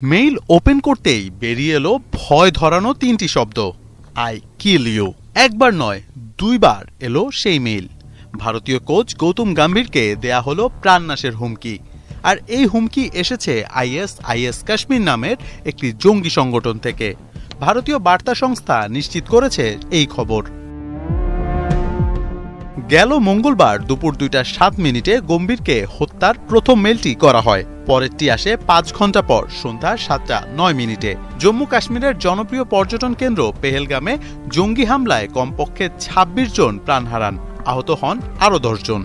Mail open করতেই বেরিয়ে এলো ভয় ধরানো তিনটি শব্দ, আই কিল ইউ। একবার নয়, দুইবার এলো সেই মেইল। ভারতীয় কোচ গৌতম গম্ভীরকে দেয়া হলো প্রাণনাশের হুমকি। আর এই হুমকি এসেছে আইএস কাশ্মীর নামের একটি জঙ্গি সংগঠন থেকে। ভারতীয় বার্তা সংস্থা নিশ্চিত করেছে এই খবর। গেল মঙ্গলবার দুপুর 2:07 গম্ভীরকে হত্যার প্রথম মেইলটি করা হয়। পরেরটি আসে 5 ঘন্টা পর সন্ধ্যা 7:09। জম্মু কাশ্মীরের জনপ্রিয় পর্যটন কেন্দ্র পেহেলগামে জঙ্গি হামলায় কমপক্ষে 26 জন প্রাণ হারান, আহত হন আরও 10 জন।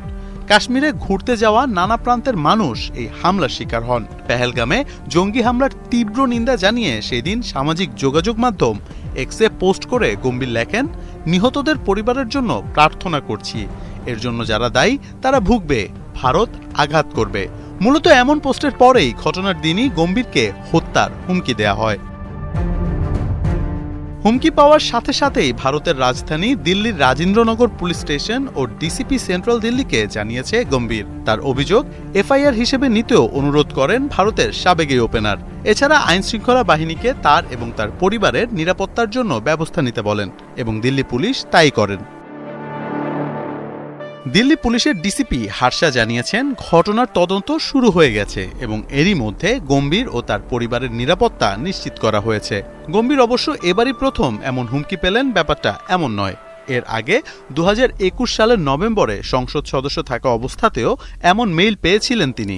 কাশ্মীরে ঘুরতে যাওয়া নানা প্রান্তের মানুষ এই হামলার শিকার হন। পেহেলগামে জঙ্গি হামলার তীব্র নিন্দা জানিয়ে সেদিন সামাজিক যোগাযোগ মাধ্যম এক্সে পোস্ট করে গম্ভীর লেখেন, নিহতদের পরিবারের জন্য প্রার্থনা করছি। এর জন্য যারা দায়ী তারা ভুগবে, ভারত আঘাত করবে। মূলত এমন পোস্টের পরেই ঘটনার দিনই গম্ভীরকে হত্যার হুমকি দেয়া হয়। হুমকি পাওয়ার সাথে সাথেই ভারতের রাজধানী দিল্লির রাজেন্দ্রনগর পুলিশ স্টেশন ও ডিসিপি সেন্ট্রাল দিল্লিকে জানিয়েছে গম্ভীর। তার অভিযোগ এফআইআর হিসেবে নিতেও অনুরোধ করেন ভারতের সাবেক এই ওপেনার। এছাড়া আইনশৃঙ্খলা বাহিনীকে তার এবং তার পরিবারের নিরাপত্তার জন্য ব্যবস্থা নিতে বলেন এবং দিল্লি পুলিশ তাই করেন। দিল্লি পুলিশের ডিসিপি হার্ষা জানিয়েছেন, ঘটনার তদন্ত শুরু হয়ে গেছে এবং এরই মধ্যে গম্ভীর ও তার পরিবারের নিরাপত্তা নিশ্চিত করা হয়েছে। গম্ভীর অবশ্য এবারই প্রথম এমন হুমকি পেলেন, ব্যাপারটা এমন নয়। এর আগে 2021 সালের নভেম্বরে সংসদ সদস্য থাকা অবস্থাতেও এমন মেইল পেয়েছিলেন তিনি।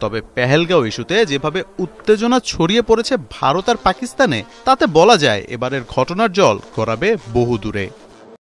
তবে পেহেলগাঁও ইস্যুতে যেভাবে উত্তেজনা ছড়িয়ে পড়েছে ভারত আর পাকিস্তানে, তাতে বলা যায় এবারের ঘটনার জল গড়াবে বহু দূরে।